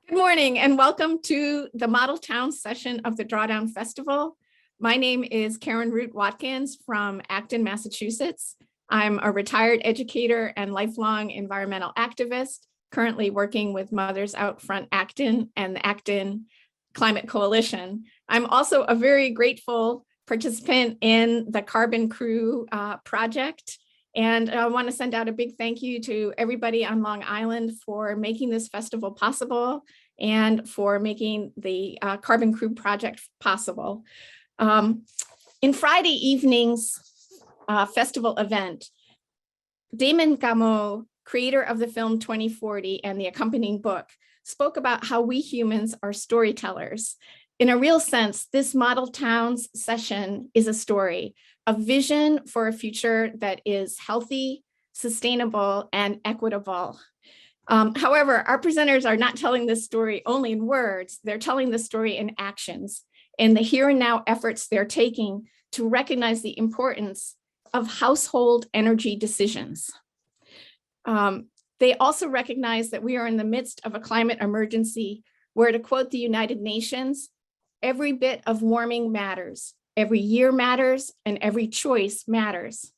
Good morning and welcome to the Model Town session of the Drawdown Festival. My name is Karen Root Watkins from Acton, Massachusetts. I'm a retired educator and lifelong environmental activist, currently working with Mothers Out Front Acton and the Acton Climate Coalition. I'm also a very grateful participant in the Carbon Crew project. And I want to send out a big thank you to everybody on Long Island for making this festival possible and for making the Carbon Crew project possible. In Friday evening's festival event, Damon Gameau, creator of the film 2040 and the accompanying book, spoke about how we humans are storytellers. In a real sense, this Model Towns session is a story, a vision for a future that is healthy, sustainable, and equitable. However, our presenters are not telling this story only in words, they're telling the story in actions and the here and now efforts they're taking to recognize the importance of household energy decisions. They also recognize that we are in the midst of a climate emergency where, to quote the United Nations, every bit of warming matters. Every year matters and every choice matters.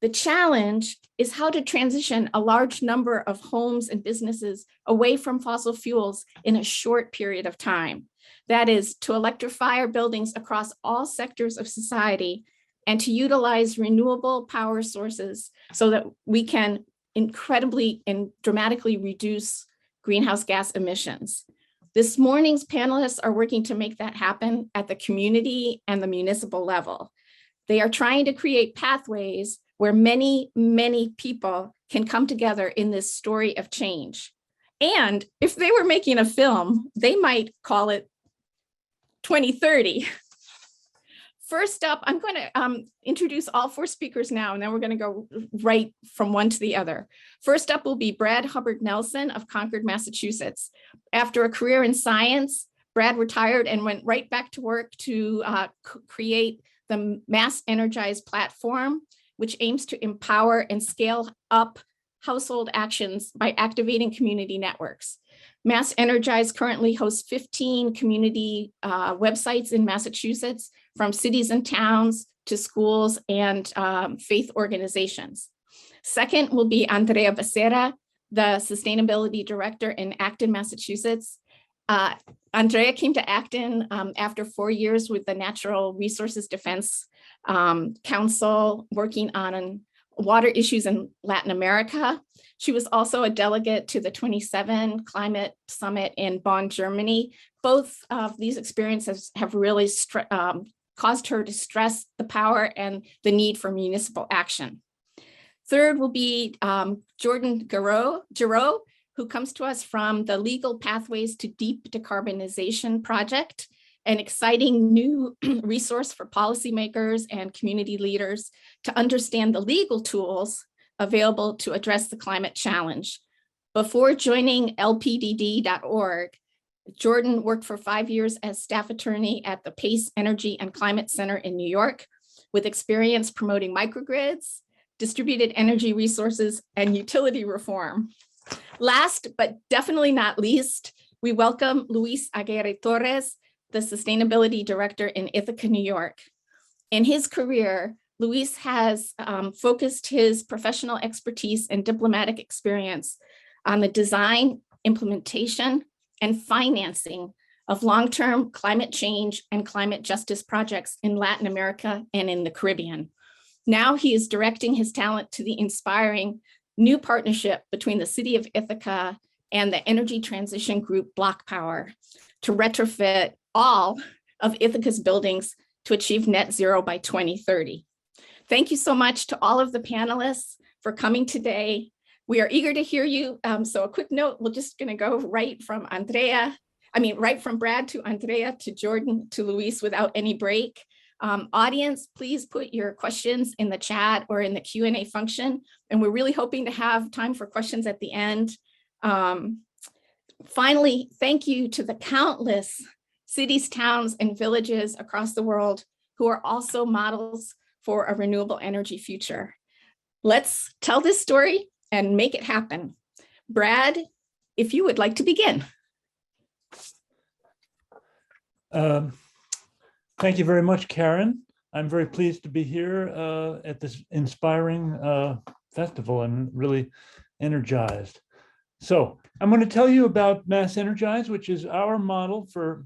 The challenge is how to transition a large number of homes and businesses away from fossil fuels in a short period of time. That is, to electrify our buildings across all sectors of society and to utilize renewable power sources so that we can incredibly and dramatically reduce greenhouse gas emissions. This morning's panelists are working to make that happen at the community and the municipal level. They are trying to create pathways where many, many people can come together in this story of change. And if they were making a film, they might call it 2030. First up, I'm going to introduce all four speakers now, and then we're going to go right from one to the other. First up will be Brad Hubbard-Nelson of Concord, Massachusetts. After a career in science, Brad retired and went right back to work to create the Mass Energize platform, which aims to empower and scale up household actions by activating community networks. Mass Energize currently hosts 15 community websites in Massachusetts, from cities and towns to schools and faith organizations. Second will be Andrea Becerra, the Sustainability Director in Acton, Massachusetts. Andrea came to Acton after 4 years with the Natural Resources Defense Council, working on water issues in Latin America. She was also a delegate to the 27 Climate Summit in Bonn, Germany. Both of these experiences have really caused her to stress the power and the need for municipal action. Third will be Jordan Gerow, who comes to us from the Legal Pathways to Deep Decarbonization project, an exciting new resource for policymakers and community leaders to understand the legal tools available to address the climate challenge. Before joining lpdd.org, Jordan worked for 5 years as staff attorney at the Pace Energy and Climate Center in New York, with experience promoting microgrids, distributed energy resources, and utility reform. Last, but definitely not least, we welcome Luis Aguirre-Torres, the Sustainability Director in Ithaca, New York. In his career, Luis has focused his professional expertise and diplomatic experience on the design, implementation, and financing of long-term climate change and climate justice projects in Latin America and in the Caribbean. Now he is directing his talent to the inspiring new partnership between the city of Ithaca and the energy transition group Block Power to retrofit all of Ithaca's buildings to achieve net zero by 2030. Thank you so much to all of the panelists for coming today. We are eager to hear you. So a quick note, we're just gonna go right from Brad to Andrea to Jordan to Luis without any break. Audience, please put your questions in the chat or in the Q&A function. And we're really hoping to have time for questions at the end. Finally, thank you to the countless cities, towns, and villages across the world who are also models for a renewable energy future. Let's tell this story and make it happen. Brad, if you would like to begin. Um, Thank you very much, Karen. I'm very pleased to be here at this inspiring festival. I'm really energized. So I'm going to tell you about Mass Energize, which is our model for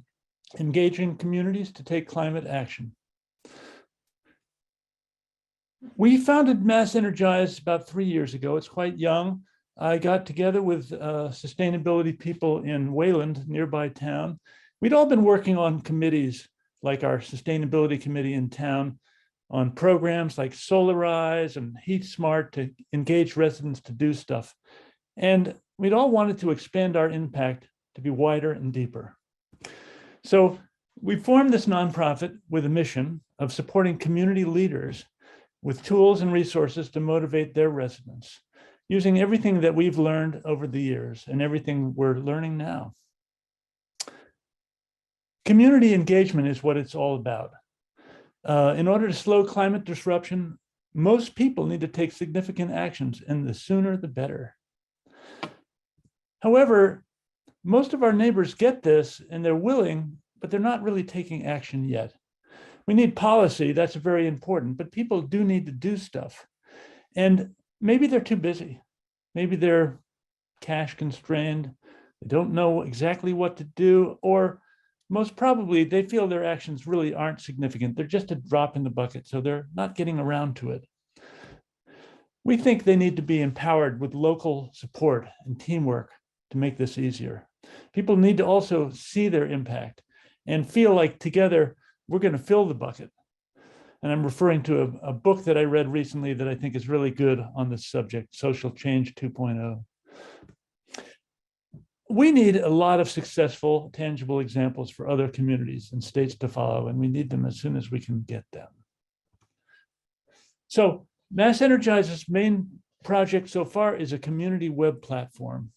engaging communities to take climate action. We founded Mass Energize about 3 years ago. It's quite young. I got together with sustainability people in Wayland, nearby town. We'd all been working on committees like our sustainability committee in town on programs like Solarize and Heat Smart to engage residents to do stuff. And we'd all wanted to expand our impact to be wider and deeper. So we formed this nonprofit with a mission of supporting community leaders with tools and resources to motivate their residents, using everything that we've learned over the years and everything we're learning now. Community engagement is what it's all about. In order to slow climate disruption, most people need to take significant actions, and the sooner the better. However, most of our neighbors get this and they're willing, but they're not really taking action yet. We need policy, that's very important, but people do need to do stuff. And maybe they're too busy. Maybe they're cash constrained. They don't know exactly what to do, or most probably they feel their actions really aren't significant. They're just a drop in the bucket, so they're not getting around to it. We think they need to be empowered with local support and teamwork to make this easier. People need to also see their impact and feel like together we're going to fill the bucket. And I'm referring to a book that I read recently that I think is really good on this subject, Social Change 2.0. We need a lot of successful, tangible examples for other communities and states to follow, and we need them as soon as we can get them. So Mass Energize's main project so far is a community web platform.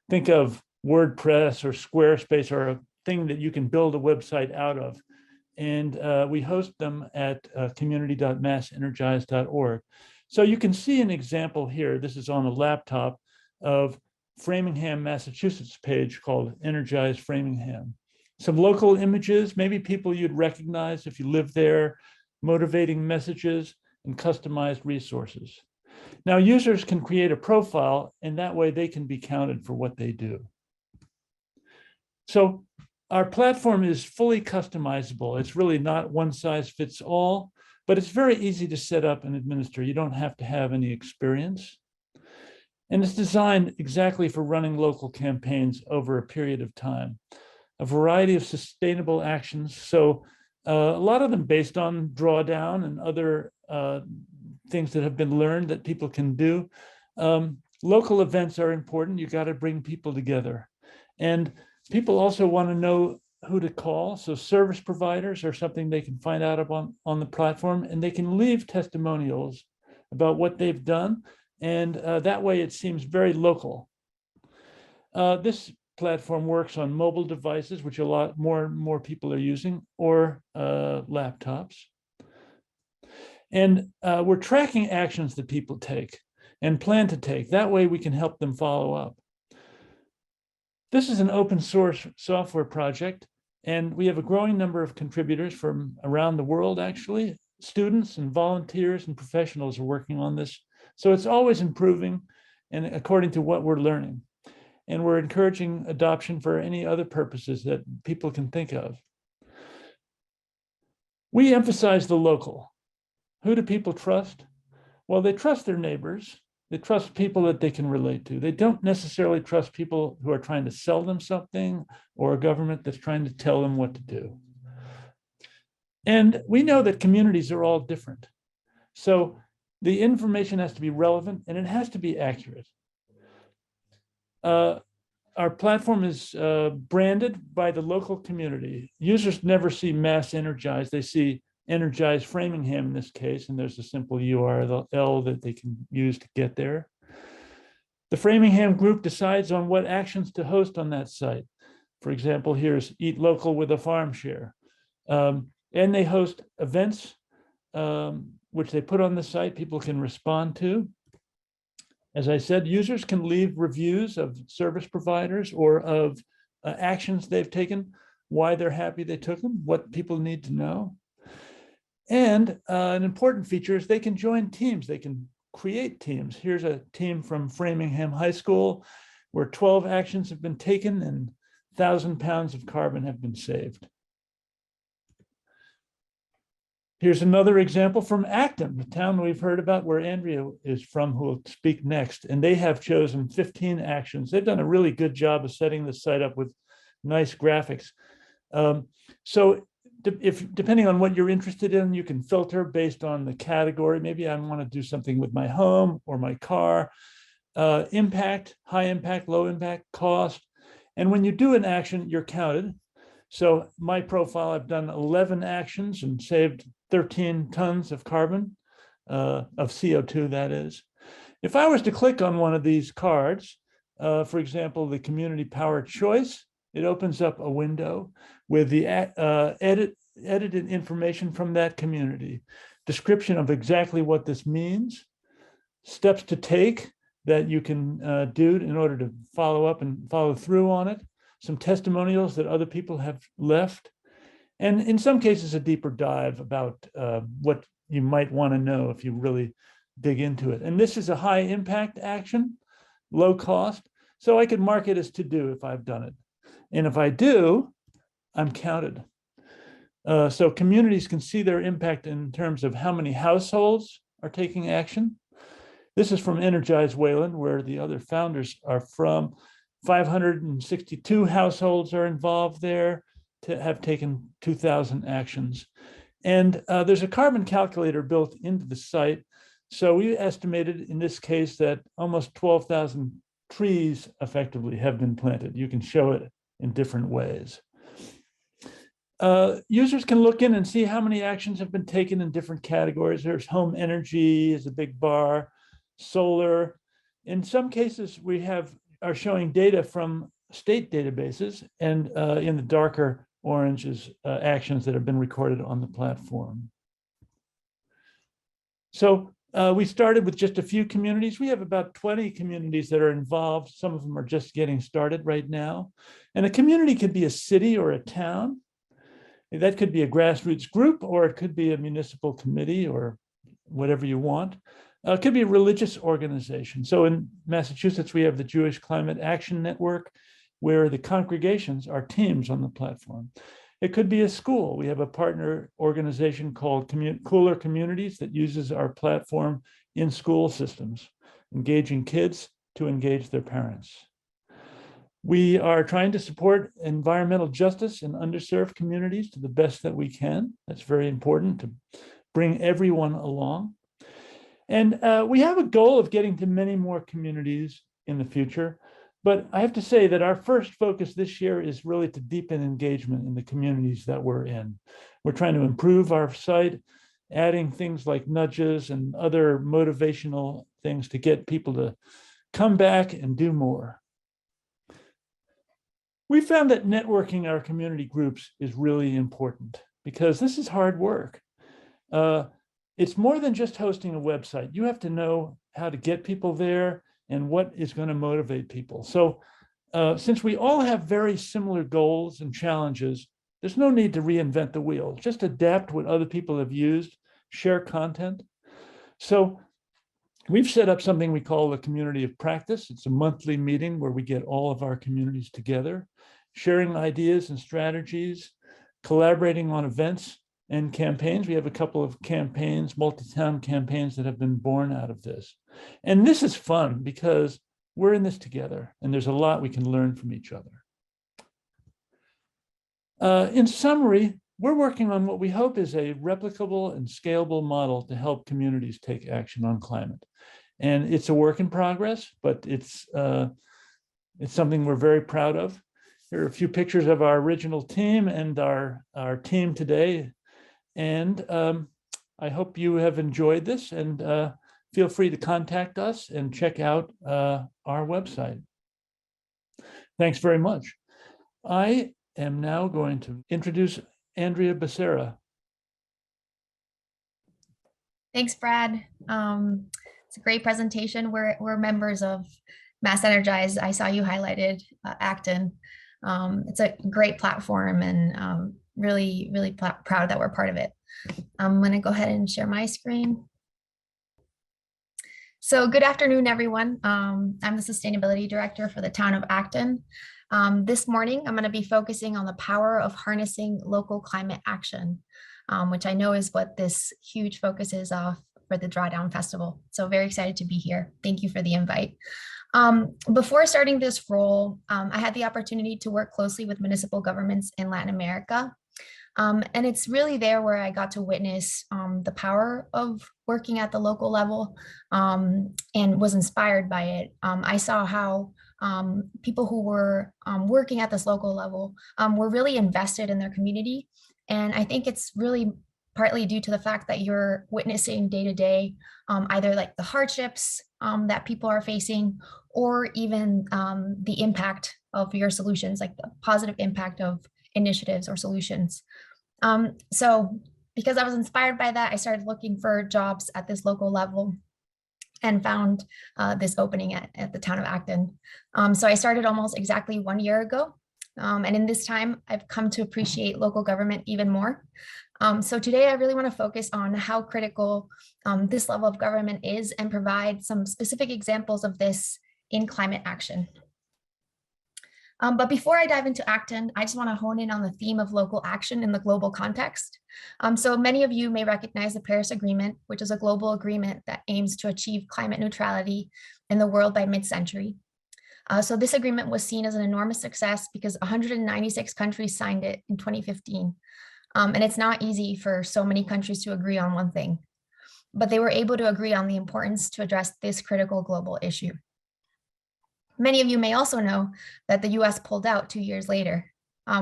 Think of WordPress or Squarespace or a thing that you can build a website out of. And we host them at community.massenergize.org. So you can see an example here. This is on a laptop of Framingham, Massachusetts page called Energize Framingham. Some local images, maybe people you'd recognize if you live there, motivating messages, and customized resources. Now, users can create a profile, and that way they can be counted for what they do. So our platform is fully customizable. It's really not one size fits all, but it's very easy to set up and administer. You don't have to have any experience. And it's designed exactly for running local campaigns over a period of time. A variety of sustainable actions. So a lot of them based on drawdown and other things that have been learned that people can do. Local events are important. You got to bring people together. And people also want to know who to call. So service providers are something they can find out about on the platform, and they can leave testimonials about what they've done. And that way it seems very local. This platform works on mobile devices, which a lot more people are using, or laptops. And we're tracking actions that people take and plan to take. That way we can help them follow up. This is an open source software project, and we have a growing number of contributors from around the world, actually. Students and volunteers and professionals are working on this. So it's always improving, and according to what we're learning. And we're encouraging adoption for any other purposes that people can think of. We emphasize the local. Who do people trust? Well, they trust their neighbors. They trust people that they can relate to. They don't necessarily trust people who are trying to sell them something or a government that's trying to tell them what to do. And we know that communities are all different. So the information has to be relevant and it has to be accurate. Our platform is branded by the local community. Users never see Mass Energize. They see Energize Framingham in this case, and there's a simple URL that they can use to get there. The Framingham group decides on what actions to host on that site. For example, here's Eat Local with a Farm Share. And they host events which they put on the site, people can respond to. As I said, users can leave reviews of service providers or of actions they've taken why they're happy they took them, what people need to know. And an important feature is they can join teams. They can create teams. Here's a team from Framingham High School where 12 actions have been taken and 1,000 pounds of carbon have been saved. Here's another example from Acton, the town we've heard about where Andrea is from, who will speak next. And they have chosen 15 actions. They've done a really good job of setting the site up with nice graphics. So depending on what you're interested in, you can filter based on the category. Maybe I want to do something with my home or my car. Impact, high impact, low impact, cost. And when you do an action, you're counted. So my profile, I've done 11 actions and saved 13 tons of carbon, of CO2, that is. If I was to click on one of these cards, for example, the community power choice, it opens up a window with the edited information from that community, description of exactly what this means, steps to take that you can do in order to follow up and follow through on it, some testimonials that other people have left, and in some cases, a deeper dive about what you might want to know if you really dig into it. And this is a high impact action, low cost. So I could mark it as to do if I've done it. And if I do, I'm counted. So communities can see their impact in terms of how many households are taking action. This is from Energize Wayland, where the other founders are from. 562 households are involved there to have taken 2,000 actions. And there's a carbon calculator built into the site. So we estimated in this case that almost 12,000 trees effectively have been planted. You can show it in different ways. Users can look in and see how many actions have been taken in different categories. There's home energy is a big bar, solar. In some cases, we are showing data from state databases, and in the darker orange is actions that have been recorded on the platform. So we started with just a few communities. We have about 20 communities that are involved. Some of them are just getting started right now. And a community could be a city or a town. That could be a grassroots group, or it could be a municipal committee or whatever you want. It could be a religious organization. So in Massachusetts, we have the Jewish Climate Action Network, where the congregations are teams on the platform. It could be a school. We have a partner organization called Cooler Communities that uses our platform in school systems, engaging kids to engage their parents. We are trying to support environmental justice in underserved communities to the best that we can. That's very important to bring everyone along. And we have a goal of getting to many more communities in the future. But I have to say that our first focus this year is really to deepen engagement in the communities that we're in. We're trying to improve our site, adding things like nudges and other motivational things to get people to come back and do more. We found that networking our community groups is really important because this is hard work. It's more than just hosting a website. You have to know how to get people there and what is going to motivate people. So since we all have very similar goals and challenges, there's no need to reinvent the wheel. Just adapt what other people have used, share content. So we've set up something we call the Community of Practice. It's a monthly meeting where we get all of our communities together, sharing ideas and strategies, collaborating on events and campaigns. We have a couple of campaigns, multi-town campaigns that have been born out of this. And this is fun because we're in this together and there's a lot we can learn from each other. In summary, we're working on what we hope is a replicable and scalable model to help communities take action on climate. And it's a work in progress, but it's something we're very proud of. Here are a few pictures of our original team and our team today. And I hope you have enjoyed this, and feel free to contact us and check out our website. Thanks very much. I am now going to introduce Andrea Becerra. Thanks, Brad. It's a great presentation. We're members of Mass Energize. I saw you highlighted Acton. It's a great platform, and really, really proud that we're part of it. I'm going to go ahead and share my screen. So good afternoon, everyone. I'm the Sustainability Director for the town of Acton. This morning, I'm going to be focusing on the power of harnessing local climate action, which I know is what this huge focus is for the Drawdown Festival. So very excited to be here. Thank you for the invite. Before starting this role, I had the opportunity to work closely with municipal governments in Latin America. And it's really there where I got to witness the power of working at the local level, and was inspired by it. I saw how people who were working at this local level were really invested in their community. And I think it's really partly due to the fact that you're witnessing day to day, either like the hardships that people are facing, or even the impact of your solutions, like the positive impact of initiatives or solutions. So because I was inspired by that, I started looking for jobs at this local level and found this opening at the town of Acton. So I started almost exactly 1 year ago. And in this time, I've come to appreciate local government even more. So today I really want to focus on how critical this level of government is and provide some specific examples of this in climate action. But before I dive into Acton, I just want to hone in on the theme of local action in the global context. So many of you may recognize the Paris Agreement, which is a global agreement that aims to achieve climate neutrality in the world by mid-century. So this agreement was seen as an enormous success because 196 countries signed it in 2015. And it's not easy for so many countries to agree on one thing, but they were able to agree on the importance to address this critical global issue. Many of you may also know that the US pulled out 2 years later.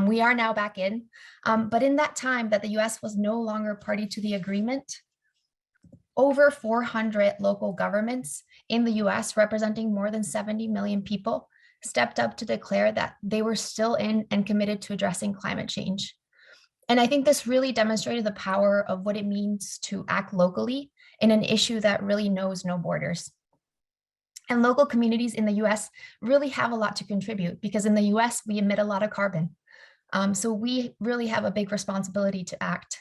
We are now back in, but in that time that the US was no longer party to the agreement, over 400 local governments in the US, representing more than 70 million people, stepped up to declare that they were still in and committed to addressing climate change. And I think this really demonstrated the power of what it means to act locally in an issue that really knows no borders. And local communities in the US really have a lot to contribute because in the US, we emit a lot of carbon. So we really have a big responsibility to act.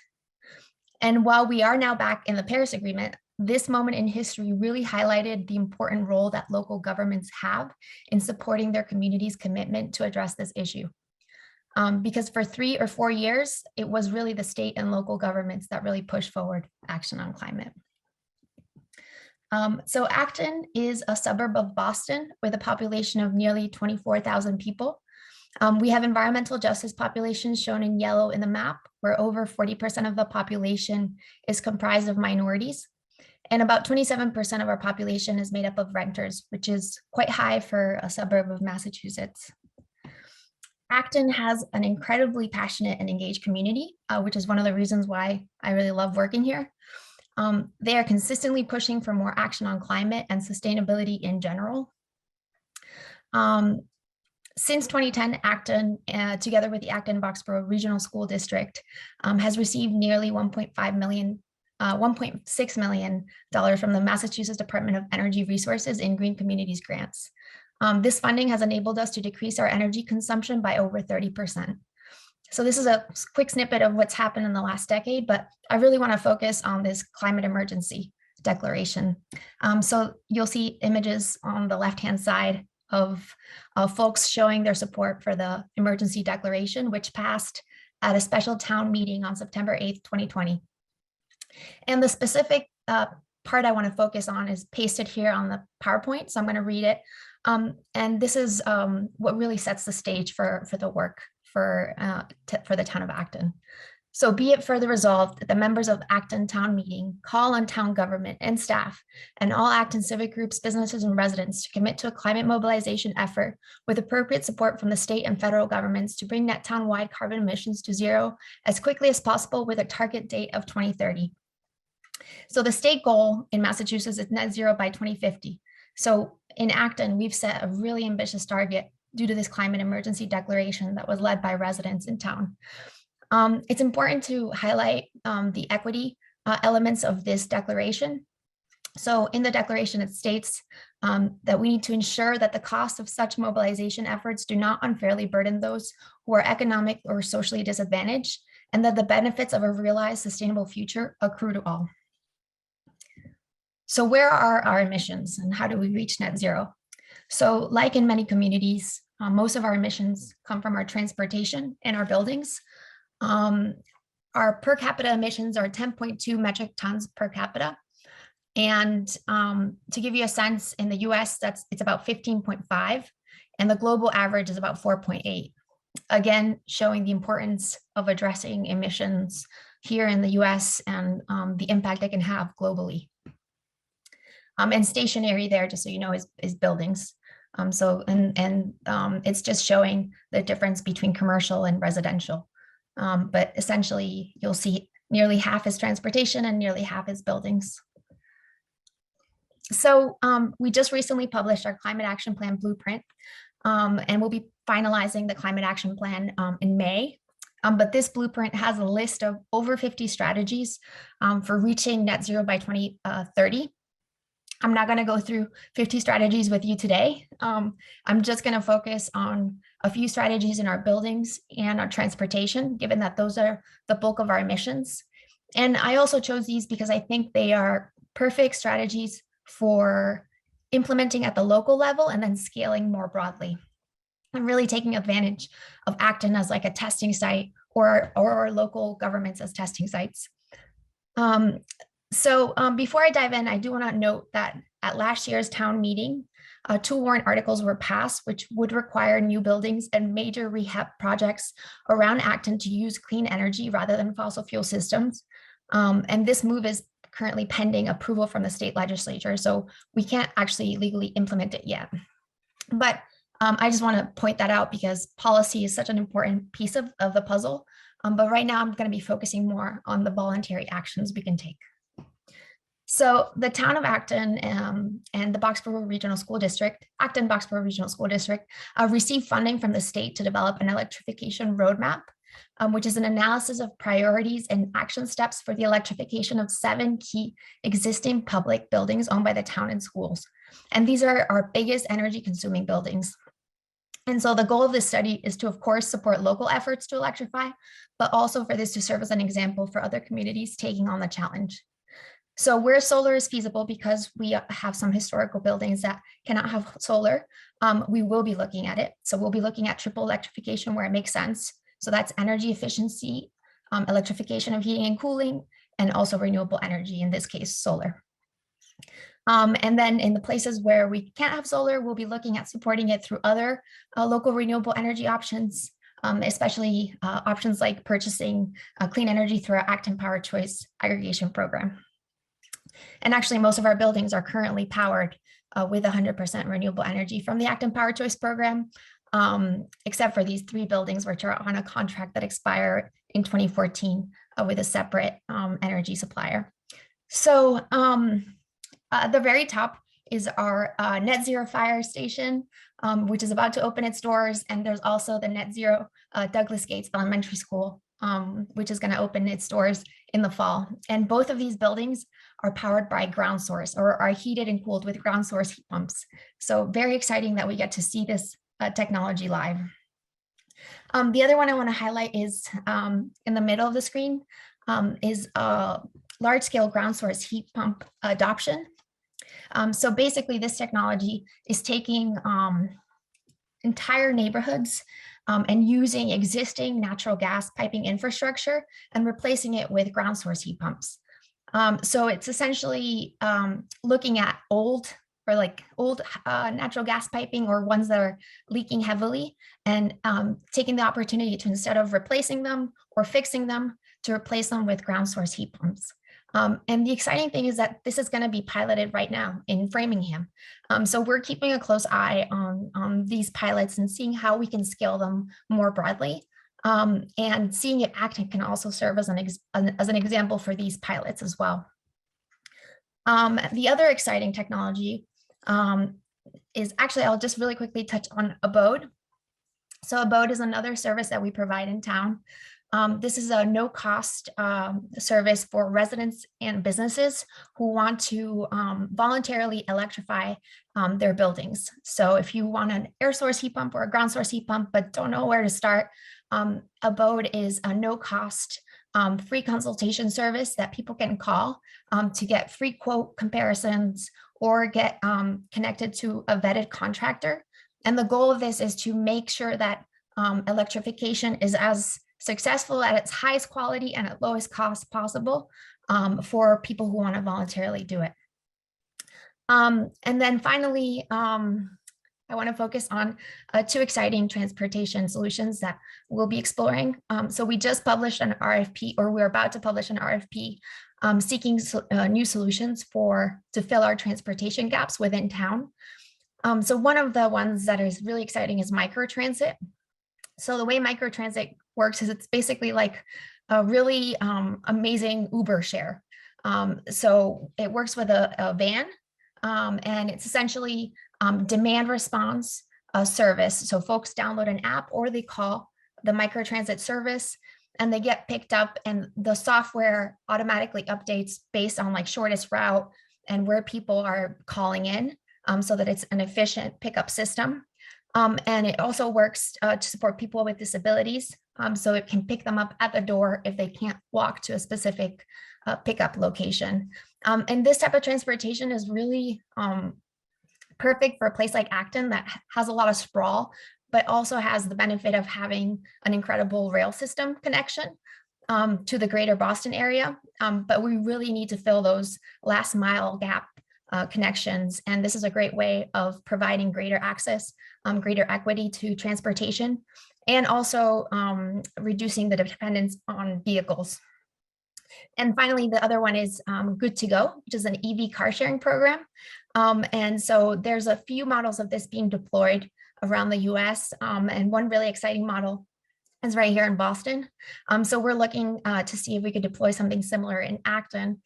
And while we are now back in the Paris Agreement, this moment in history really highlighted the important role that local governments have in supporting their community's commitment to address this issue. Because for 3 or 4 years, it was really the state and local governments that really pushed forward action on climate. So Acton is a suburb of Boston with a population of nearly 24,000 people. We have environmental justice populations shown in yellow in the map, where over 40% of the population is comprised of minorities. And about 27% of our population is made up of renters, which is quite high for a suburb of Massachusetts. Acton has an incredibly passionate and engaged community, which is one of the reasons why I really love working here. They are consistently pushing for more action on climate and sustainability in general. Since 2010, Acton, together with the Acton-Boxborough Regional School District, has received nearly $1.6 million from the Massachusetts Department of Energy Resources in Green Communities grants. This funding has enabled us to decrease our energy consumption by over 30%. So this is a quick snippet of what's happened in the last decade, but I really want to focus on this climate emergency declaration. So you'll see images on the left-hand side of folks showing their support for the emergency declaration, which passed at a special town meeting on September 8th, 2020. And the specific part I want to focus on is pasted here on the PowerPoint, so I'm going to read it. And this is what really sets the stage for the work for the town of Acton. So be it further resolved that the members of Acton Town Meeting call on town government and staff and all Acton civic groups, businesses, and residents to commit to a climate mobilization effort with appropriate support from the state and federal governments to bring net town-wide carbon emissions to zero as quickly as possible with a target date of 2030. So the state goal in Massachusetts is net zero by 2050. So in Acton, we've set a really ambitious target due to this climate emergency declaration that was led by residents in town. It's important to highlight the equity elements of this declaration. So in the declaration, it states that we need to ensure that the cost of such mobilization efforts do not unfairly burden those who are economic or socially disadvantaged, and that the benefits of a realized sustainable future accrue to all. So where are our emissions and how do we reach net zero? So like in many communities, most of our emissions come from our transportation and our buildings. Our per capita emissions are 10.2 metric tons per capita. And to give you a sense, in the US, it's about 15.5, and the global average is about 4.8. Again, showing the importance of addressing emissions here in the US and the impact it can have globally. And stationary there, just so you know, is buildings. It's just showing the difference between commercial and residential. But essentially, you'll see nearly half is transportation and nearly half is buildings. So we just recently published our Climate Action Plan Blueprint, and we'll be finalizing the Climate Action Plan in May. But this blueprint has a list of over 50 strategies for reaching net zero by 2030. I'm not going to go through 50 strategies with you today. I'm just going to focus on a few strategies in our buildings and our transportation, given that those are the bulk of our emissions. And I also chose these because I think they are perfect strategies for implementing at the local level and then scaling more broadly. And really taking advantage of Acton as like a testing site or our local governments as testing sites. Before I dive in, I do want to note that at last year's town meeting, 2 warrant articles were passed, which would require new buildings and major rehab projects around Acton to use clean energy rather than fossil fuel systems. And this move is currently pending approval from the state legislature, so we can't actually legally implement it yet. But I just want to point that out because policy is such an important piece of the puzzle. But right now I'm going to be focusing more on the voluntary actions we can take. So the town of Acton and the Boxborough Regional School District, Acton Boxborough Regional School District, received funding from the state to develop an electrification roadmap, which is an analysis of priorities and action steps for the electrification of 7 key existing public buildings owned by the town and schools. And these are our biggest energy consuming buildings. And so the goal of this study is to, of course, support local efforts to electrify, but also for this to serve as an example for other communities taking on the challenge. So where solar is feasible, because we have some historical buildings that cannot have solar, we will be looking at it. So we'll be looking at triple electrification where it makes sense. So that's energy efficiency, electrification of heating and cooling, and also renewable energy, in this case, solar. And then in the places where we can't have solar, we'll be looking at supporting it through other local renewable energy options, especially options like purchasing clean energy through our Acton Power Choice aggregation program. And actually, most of our buildings are currently powered with 100% renewable energy from the Acton Power Choice program, except for these 3 buildings, which are on a contract that expired in 2014 with a separate energy supplier. So at the very top is our net zero fire station, which is about to open its doors. And there's also the net zero Douglas Gates Elementary School, which is going to open its doors in the fall. And both of these buildings are powered by ground source, or are heated and cooled with ground source heat pumps. So very exciting that we get to see this technology live. The other one I want to highlight is in the middle of the screen is large scale ground source heat pump adoption. So basically this technology is taking entire neighborhoods and using existing natural gas piping infrastructure and replacing it with ground source heat pumps. So it's essentially looking at old natural gas piping or ones that are leaking heavily, and taking the opportunity to, instead of replacing them or fixing them, to replace them with ground source heat pumps. And the exciting thing is that this is going to be piloted right now in Framingham. So we're keeping a close eye on these pilots and seeing how we can scale them more broadly. And seeing if Acton can also serve as an example for these pilots as well. The other exciting technology is actually, I'll just really quickly touch on Abode. So Abode is another service that we provide in town. This is a no-cost service for residents and businesses who want to voluntarily electrify their buildings. So if you want an air source heat pump or a ground source heat pump, but don't know where to start, Abode is a no-cost free consultation service that people can call to get free quote comparisons or get connected to a vetted contractor. And the goal of this is to make sure that electrification is as successful at its highest quality and at lowest cost possible for people who want to voluntarily do it. And then finally, I want to focus on two exciting transportation solutions that we'll be exploring. So we just published an RFP, or we're about to publish an RFP seeking new solutions to fill our transportation gaps within town. So one of the ones that is really exciting is microtransit. So the way microtransit works is it's basically like a really amazing Uber share. So it works with a van, and it's essentially demand response service. So folks download an app or they call the microtransit service and they get picked up, and the software automatically updates based on like shortest route and where people are calling in, so that it's an efficient pickup system. And it also works to support people with disabilities. So it can pick them up at the door if they can't walk to a specific pickup location. And this type of transportation is really perfect for a place like Acton that has a lot of sprawl, but also has the benefit of having an incredible rail system connection to the greater Boston area. But we really need to fill those last mile gap connections. And this is a great way of providing greater access, greater equity to transportation, and also reducing the dependence on vehicles. And finally, the other one is Good to Go, which is an EV car sharing program. And so there's a few models of this being deployed around the US. And one really exciting model is right here in Boston. So we're looking to see if we could deploy something similar in Acton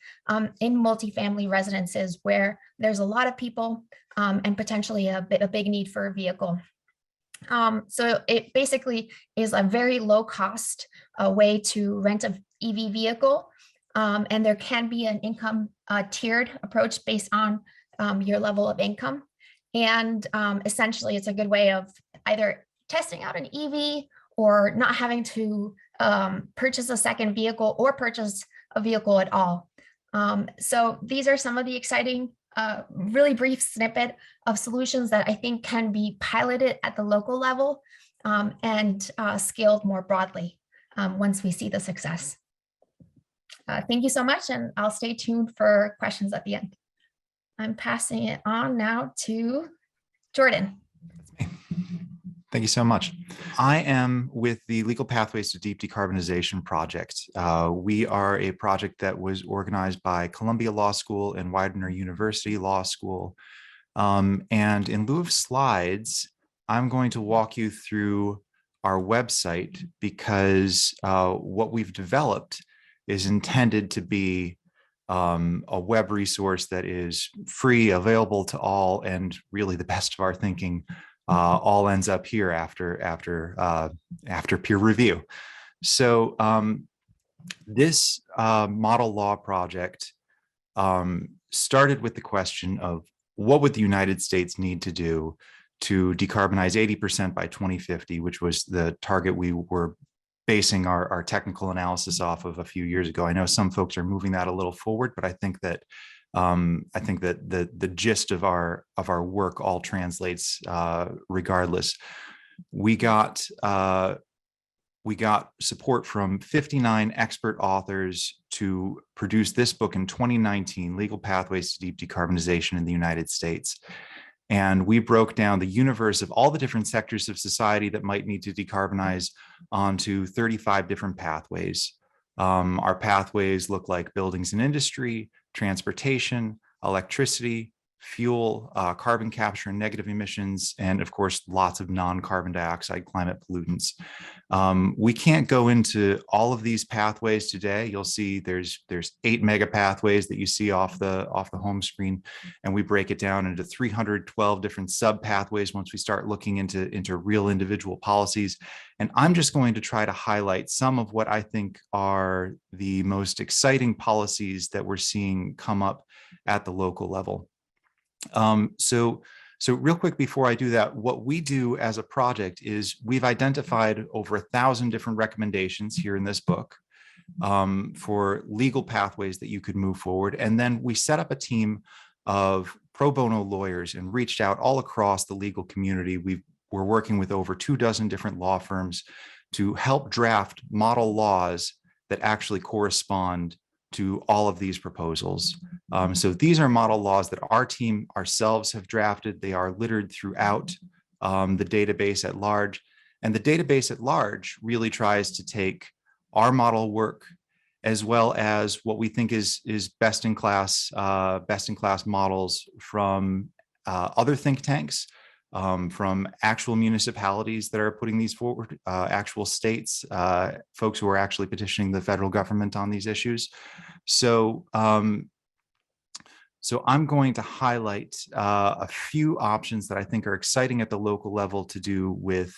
in multifamily residences where there's a lot of people and potentially a big need for a vehicle. So it basically is a very low cost way to rent an EV vehicle. And there can be an income tiered approach based on your level of income. And essentially it's a good way of either testing out an EV or not having to purchase a second vehicle or purchase a vehicle at all. So these are some of the exciting, really brief snippet of solutions that I think can be piloted at the local level and scaled more broadly once we see the success. Thank you so much, and I'll stay tuned for questions at the end. I'm passing it on now to Jordan. Thank you so much. I am with the Legal Pathways to Deep Decarbonization project. We are a project that was organized by Columbia Law School and Widener University Law School. And in lieu of slides, I'm going to walk you through our website because what we've developed is intended to be a web resource that is free, available to all, and really the best of our thinking all ends up here after peer review. So this model law project started with the question of what would the United States need to do to decarbonize 80% by 2050, which was the target we were basing our technical analysis off of a few years ago. I know some folks are moving that a little forward, but I think that the gist of our work all translates regardless. We got support from 59 expert authors to produce this book in 2019, Legal Pathways to Deep Decarbonization in the United States. And we broke down the universe of all the different sectors of society that might need to decarbonize onto 35 different pathways. Our pathways look like buildings and industry, transportation, electricity, fuel, carbon capture and negative emissions, and of course, lots of non-carbon dioxide climate pollutants. We can't go into all of these pathways today. You'll see there's 8 mega pathways that you see off the home screen, and we break it down into 312 different sub pathways once we start looking into real individual policies. And I'm just going to try to highlight some of what I think are the most exciting policies that we're seeing come up at the local level. So real quick before I do that, what we do as a project is we've identified over 1,000 different recommendations here in this book for legal pathways that you could move forward. And then we set up a team of pro bono lawyers and reached out all across the legal community. We're working with over 24 different law firms to help draft model laws that actually correspond to all of these proposals. So these are model laws that our team ourselves have drafted. They are littered throughout the database at large. And the database at large really tries to take our model work as well as what we think is best in class models from other think tanks, from actual municipalities that are putting these forward, actual states, folks who are actually petitioning the federal government on these issues. So, so I'm going to highlight a few options that I think are exciting at the local level to do with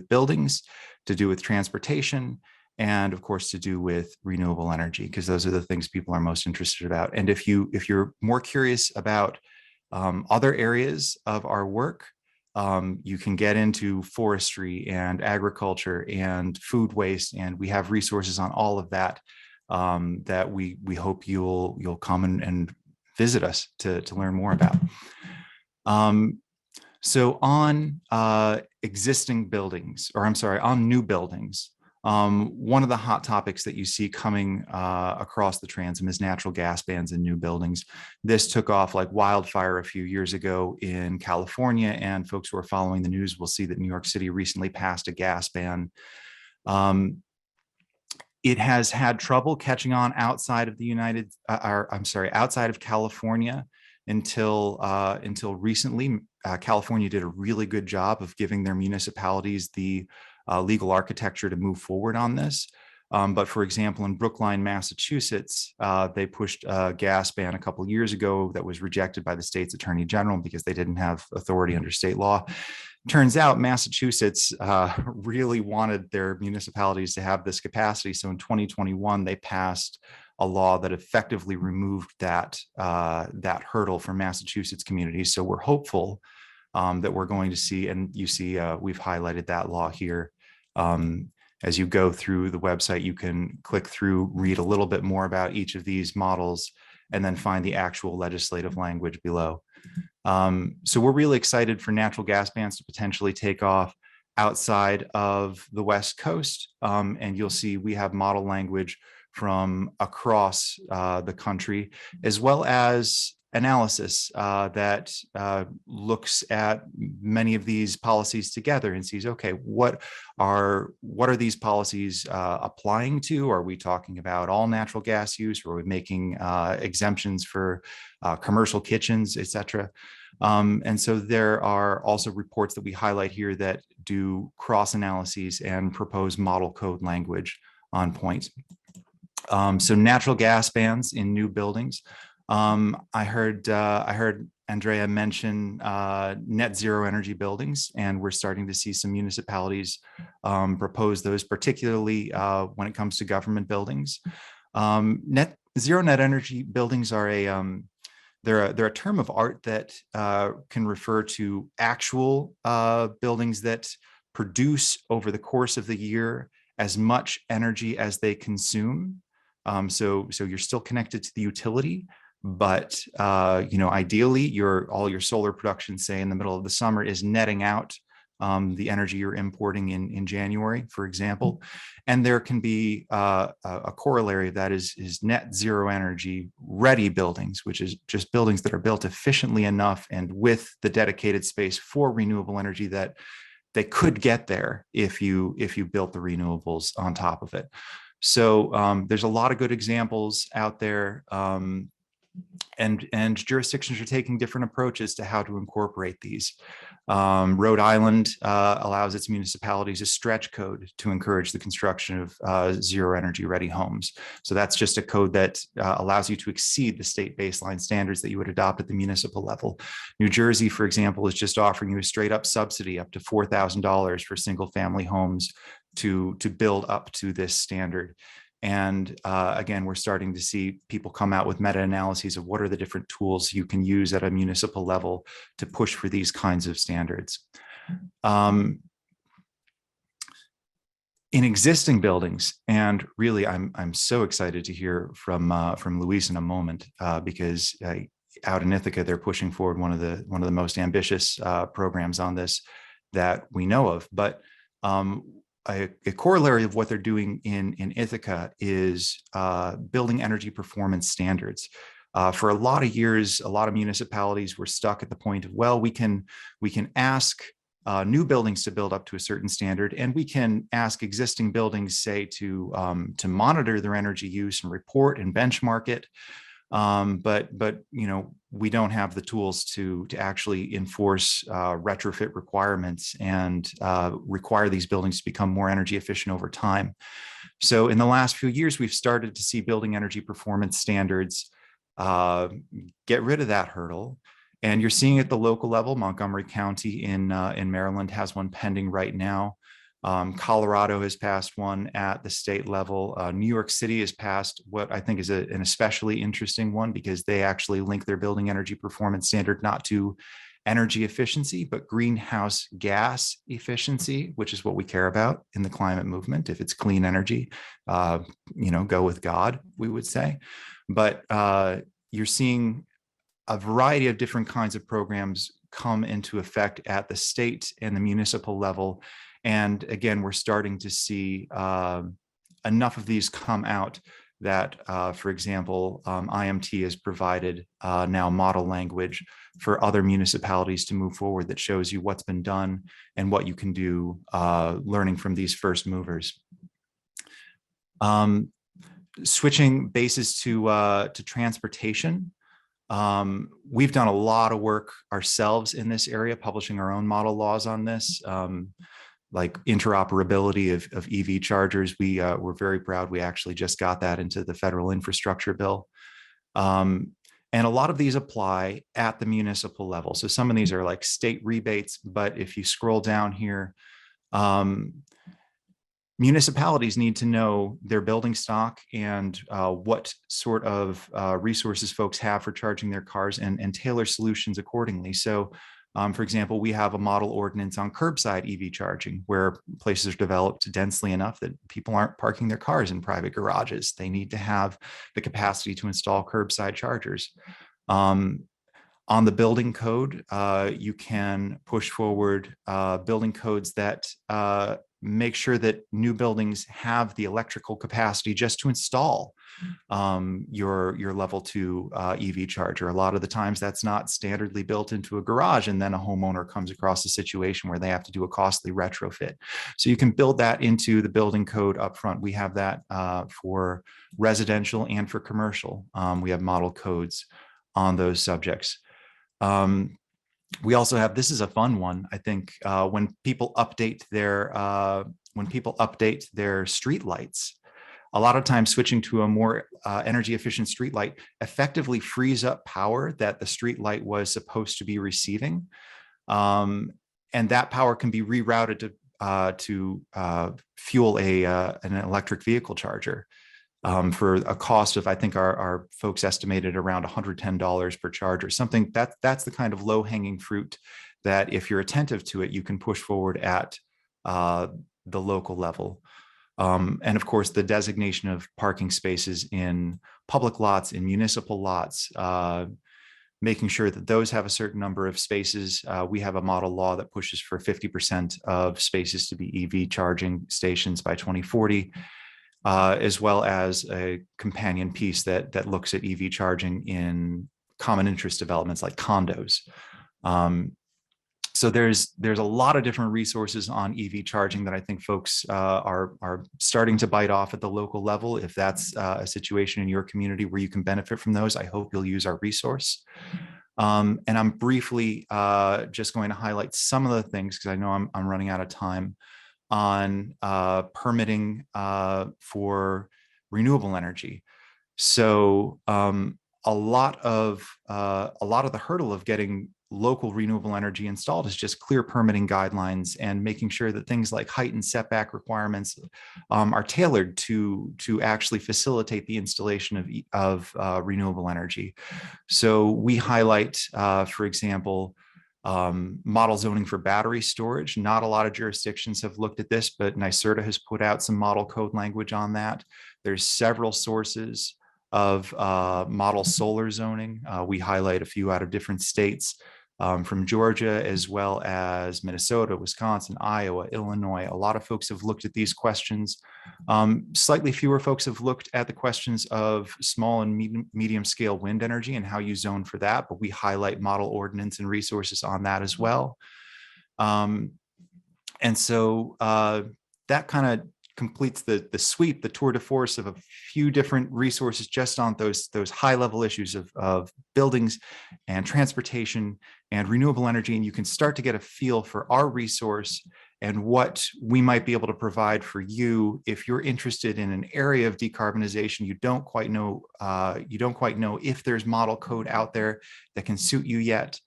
buildings, to do with transportation, and of course to do with renewable energy, because those are the things people are most interested about. And if you're more curious about other areas of our work, you can get into forestry and agriculture and food waste, and we have resources on all of that that we hope you'll come and visit us to learn more about. So on existing buildings, or I'm sorry, on new buildings, one of the hot topics that you see coming across the transom is natural gas bans in new buildings. This took off like wildfire a few years ago in California, and folks who are following the news will see that New York City recently passed a gas ban. It has had trouble catching on outside of the outside of California until recently. California did a really good job of giving their municipalities the legal architecture to move forward on this. But for example, in Brookline, Massachusetts, they pushed a gas ban a couple of years ago that was rejected by the state's attorney general because they didn't have authority under state law. Turns out Massachusetts really wanted their municipalities to have this capacity. So in 2021, they passed a law that effectively removed that hurdle for Massachusetts communities. So we're hopeful that we're going to see, and you see we've highlighted that law here. As you go through the website, you can click through, read a little bit more about each of these models, and then find the actual legislative language below. So we're really excited for natural gas bans to potentially take off outside of the West Coast. And you'll see we have model language from across the country, as well as analysis that looks at many of these policies together and sees, okay, what are these policies applying to? Are we talking about all natural gas use? Or are we making exemptions for commercial kitchens, et cetera? And so there are also reports that we highlight here that do cross analyses and propose model code language on point. So natural gas bans in new buildings. I heard Andrea mention net zero energy buildings, and we're starting to see some municipalities propose those, particularly when it comes to government buildings. Net energy buildings are they're a term of art that can refer to actual buildings that produce over the course of the year as much energy as they consume. So you're still connected to the utility, but ideally all your solar production, say in the middle of the summer, is netting out the energy you're importing in January, for example. And there can be a corollary of that is net zero energy ready buildings, which is just buildings that are built efficiently enough and with the dedicated space for renewable energy that they could get there if you built the renewables on top of it. So there's a lot of good examples out there. and jurisdictions are taking different approaches to how to incorporate these. Rhode Island allows its municipalities a stretch code to encourage the construction of zero energy ready homes. So that's just a code that allows you to exceed the state baseline standards that you would adopt at the municipal level. New Jersey, for example, is just offering you a straight up subsidy up to $4,000 for single family homes to build up to this standard. And again, we're starting to see people come out with meta-analyses of what are the different tools you can use at a municipal level to push for these kinds of standards. In existing buildings, and really, I'm so excited to hear from Luis in a moment because out in Ithaca, they're pushing forward one of the most ambitious programs on this that we know of. But a corollary of what they're doing in Ithaca is building energy performance standards. For a lot of years, a lot of municipalities were stuck at the point of, well, we can ask new buildings to build up to a certain standard, and we can ask existing buildings, say, to monitor their energy use and report and benchmark it. But we don't have the tools to actually enforce retrofit requirements and require these buildings to become more energy efficient over time. So in the last few years, we've started to see building energy performance standards get rid of that hurdle. And you're seeing at the local level. Montgomery County in Maryland has one pending right now. Colorado has passed one at the state level. New York City has passed what I think is an especially interesting one, because they actually link their building energy performance standard not to energy efficiency, but greenhouse gas efficiency, which is what we care about in the climate movement. If it's clean energy, go with God, we would say. But you're seeing a variety of different kinds of programs come into effect at the state and the municipal level. And again, we're starting to see enough of these come out that, for example, IMT has provided now model language for other municipalities to move forward that shows you what's been done and what you can do, learning from these first movers. Switching bases to transportation. We've done a lot of work ourselves in this area, publishing our own model laws on this. Like interoperability of EV chargers. We're very proud. We actually just got that into the federal infrastructure bill. And a lot of these apply at the municipal level. So some of these are like state rebates, but if you scroll down here, municipalities need to know their building stock and what sort of resources folks have for charging their cars and tailor solutions accordingly. So for example, we have a model ordinance on curbside EV charging, where places are developed densely enough that people aren't parking their cars in private garages. They need to have the capacity to install curbside chargers. On the building code, you can push forward building codes that make sure that new buildings have the electrical capacity just to install your level 2 EV charger. A lot of the times that's not standardly built into a garage, and then a homeowner comes across a situation where they have to do a costly retrofit. So you can build that into the building code up front. We have that for residential and for commercial. We have model codes on those subjects. We also have, this is a fun one, I think, when people update their street lights, a lot of times switching to a more energy efficient street light effectively frees up power that the street light was supposed to be receiving. And that power can be rerouted to fuel an electric vehicle charger. For a cost of, I think our folks estimated around $110 per charger, something that's the kind of low hanging fruit that if you're attentive to it, you can push forward at the local level. And of course, the designation of parking spaces in public lots, in municipal lots, making sure that those have a certain number of spaces. We have a model law that pushes for 50% of spaces to be EV charging stations by 2040. As well as a companion piece that looks at EV charging in common interest developments like condos. So there's a lot of different resources on EV charging that I think folks are starting to bite off at the local level. If that's a situation in your community where you can benefit from those, I hope you'll use our resource. And I'm briefly just going to highlight some of the things, because I know I'm running out of time, on permitting for renewable energy. So a lot of the hurdle of getting local renewable energy installed is just clear permitting guidelines and making sure that things like height and setback requirements are tailored to actually facilitate the installation of renewable energy. So we highlight, for example, model zoning for battery storage. Not a lot of jurisdictions have looked at this, but NYSERDA has put out some model code language on that. There's several sources of model solar zoning. We highlight a few out of different states, from Georgia, as well as Minnesota, Wisconsin, Iowa, Illinois. A lot of folks have looked at these questions. Slightly fewer folks have looked at the questions of small and medium scale wind energy and how you zone for that, but we highlight model ordinance and resources on that as well. And so that kind of completes the sweep, the tour de force of a few different resources just on those high level issues of buildings and transportation and renewable energy. And you can start to get a feel for our resource and what we might be able to provide for you if you're interested in an area of decarbonization. You don't quite know if there's model code out there that can suit you yet.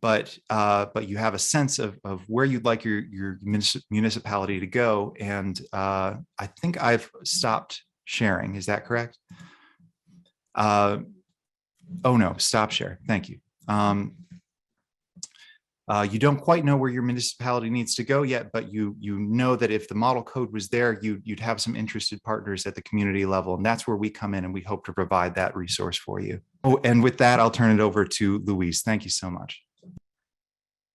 But you have a sense of where you'd like your municipality to go. And I think I've stopped sharing. Is that correct? Oh no, stop share. Thank you. You don't quite know where your municipality needs to go yet, but you know that if the model code was there, you'd have some interested partners at the community level. And that's where we come in, and we hope to provide that resource for you. Oh, and with that, I'll turn it over to Luis. Thank you so much.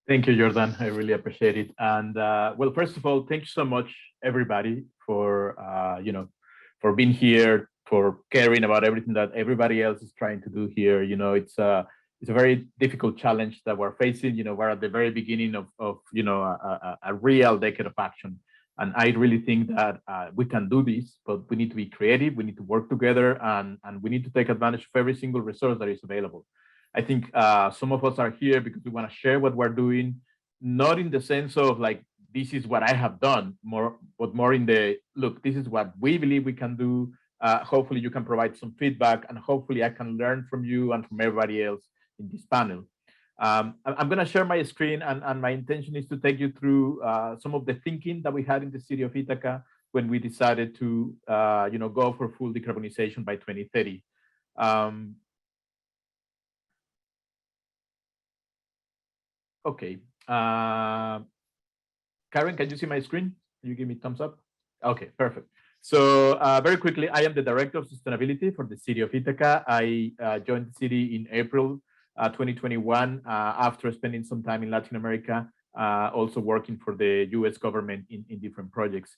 Thank you, Jordan. I really appreciate it. And well, first of all, thank you so much, everybody, for for being here, for caring about everything that everybody else is trying to do here. It's a very difficult challenge that we're facing. We're at the very beginning of a real decade of action. And I really think that we can do this, but we need to be creative. We need to work together, and we need to take advantage of every single resource that is available. I think some of us are here because we want to share what we're doing, not in the sense of like, this is what I have done, but more in the, look, this is what we believe we can do. Hopefully you can provide some feedback, and hopefully I can learn from you and from everybody else in this panel. I'm going to share my screen, and my intention is to take you through some of the thinking that we had in the city of Ithaca when we decided to go for full decarbonization by 2030. Okay. Karen, can you see my screen? Can you give me thumbs up? Okay, perfect. So very quickly, I am the Director of Sustainability for the City of Ithaca. I joined the city in April 2021 after spending some time in Latin America, also working for the US government in different projects.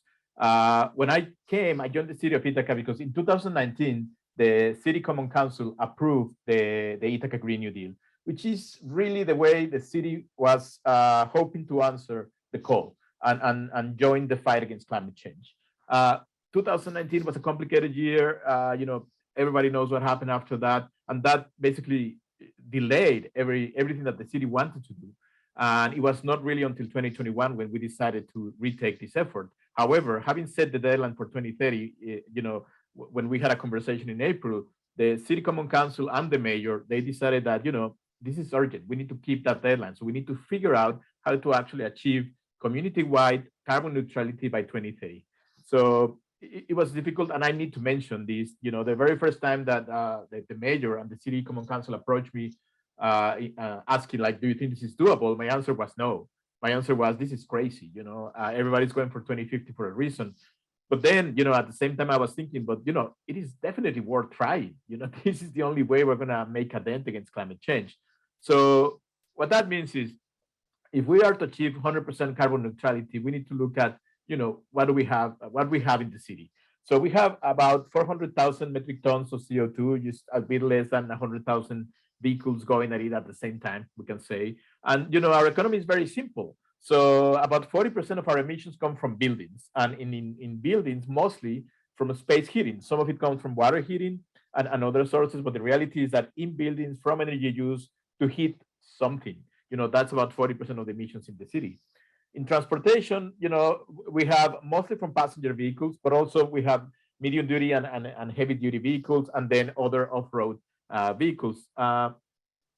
When I joined the City of Ithaca because in 2019, the City Common Council approved the Ithaca Green New Deal, which is really the way the city was hoping to answer the call and join the fight against climate change. 2019 was a complicated year. Everybody knows what happened after that, and that basically delayed everything that the city wanted to do. And it was not really until 2021 when we decided to retake this effort. However, having set the deadline for 2030, when we had a conversation in April, the City Common Council and the mayor, they decided that, this is urgent. We need to keep that deadline. So we need to figure out how to actually achieve community-wide carbon neutrality by 2030. So it was difficult, and I need to mention this. The very first time that the mayor and the City Common Council approached me asking, like, do you think this is doable? My answer was no. My answer was, this is crazy. Everybody's going for 2050 for a reason. But then, at the same time, I was thinking, but, it is definitely worth trying. This is the only way we're going to make a dent against climate change. So what that means is, if we are to achieve 100% carbon neutrality, we need to look at, what we have in the city. So we have about 400,000 metric tons of CO2, just a bit less than 100,000 vehicles going at it at the same time, we can say. And, our economy is very simple. So about 40% of our emissions come from buildings, and in buildings, mostly from space heating. Some of it comes from water heating and other sources, but the reality is that in buildings, from energy use to heat something, that's about 40% of the emissions in the city. In transportation, we have mostly from passenger vehicles, but also we have medium duty and heavy duty vehicles, and then other off-road vehicles.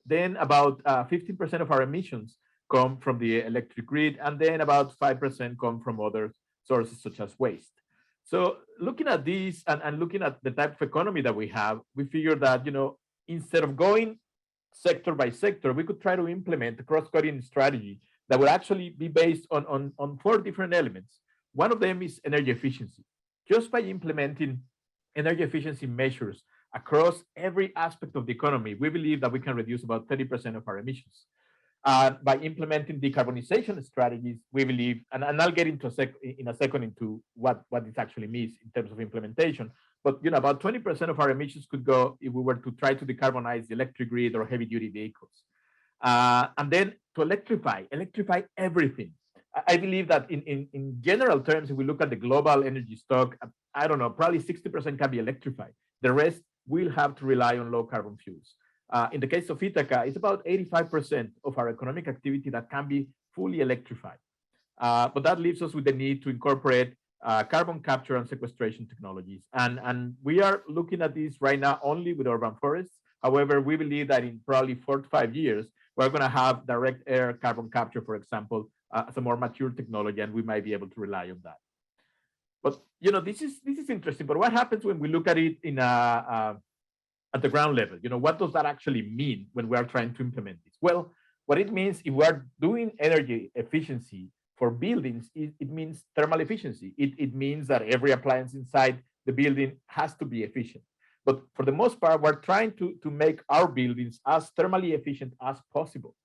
Then about 15% of our emissions come from the electric grid, and then about 5% come from other sources such as waste. So looking at these and looking at the type of economy that we have, we figured that, instead of going sector by sector, we could try to implement a cross-cutting strategy that would actually be based on 4 different elements. One of them is energy efficiency. Just by implementing energy efficiency measures across every aspect of the economy, we believe that we can reduce about 30% of our emissions. By implementing decarbonization strategies, we believe, and I'll get into in a second into what this actually means in terms of implementation, but about 20% of our emissions could go if we were to try to decarbonize the electric grid or heavy duty vehicles. And then to electrify everything. I believe that in general terms, if we look at the global energy stock, I don't know, probably 60% can be electrified. The rest will have to rely on low carbon fuels. In the case of Ithaca, it's about 85% of our economic activity that can be fully electrified. But that leaves us with the need to incorporate carbon capture and sequestration technologies. And we are looking at this right now only with urban forests. However, we believe that in probably 4 to 5 years, we're going to have direct air carbon capture, for example, as a more mature technology, and we might be able to rely on that. But this is interesting. But what happens when we look at it in at the ground level? What does that actually mean when we are trying to implement this? Well, what it means, if we are doing energy efficiency for buildings, it means thermal efficiency. It means that every appliance inside the building has to be efficient. But for the most part, we're trying to make our buildings as thermally efficient as possible.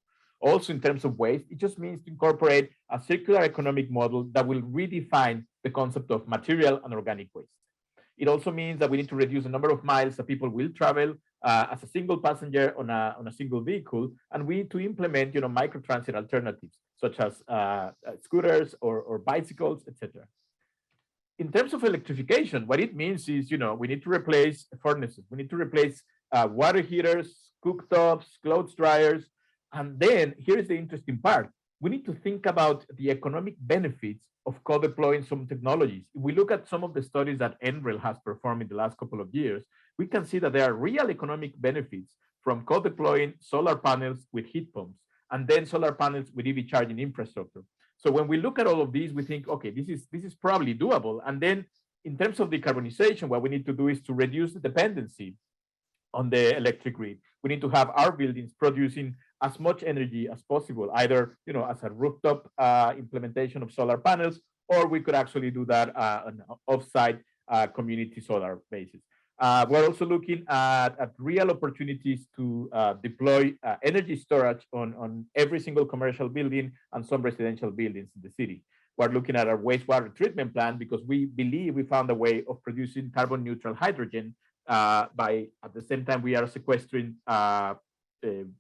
Also, in terms of waste, it just means to incorporate a circular economic model that will redefine the concept of material and organic waste. It also means that we need to reduce the number of miles that people will travel as a single passenger on a single vehicle, and we need to implement, microtransit alternatives such as scooters or bicycles, etc. In terms of electrification, what it means is, we need to replace furnaces, we need to replace water heaters, cooktops, clothes dryers, and then here's the interesting part. We need to think about the economic benefits of co-deploying some technologies. If we look at some of the studies that NREL has performed in the last couple of years, we can see that there are real economic benefits from co-deploying solar panels with heat pumps, and then solar panels with EV charging infrastructure. So when we look at all of these, we think, okay, this is probably doable. And then in terms of decarbonization, what we need to do is to reduce the dependency on the electric grid. We need to have our buildings producing as much energy as possible, either as a rooftop implementation of solar panels, or we could actually do that on off-site community solar basis. We're also looking at real opportunities to deploy energy storage on every single commercial building and some residential buildings in the city. We're looking at our wastewater treatment plant because we believe we found a way of producing carbon neutral hydrogen by at the same time we are sequestering carbon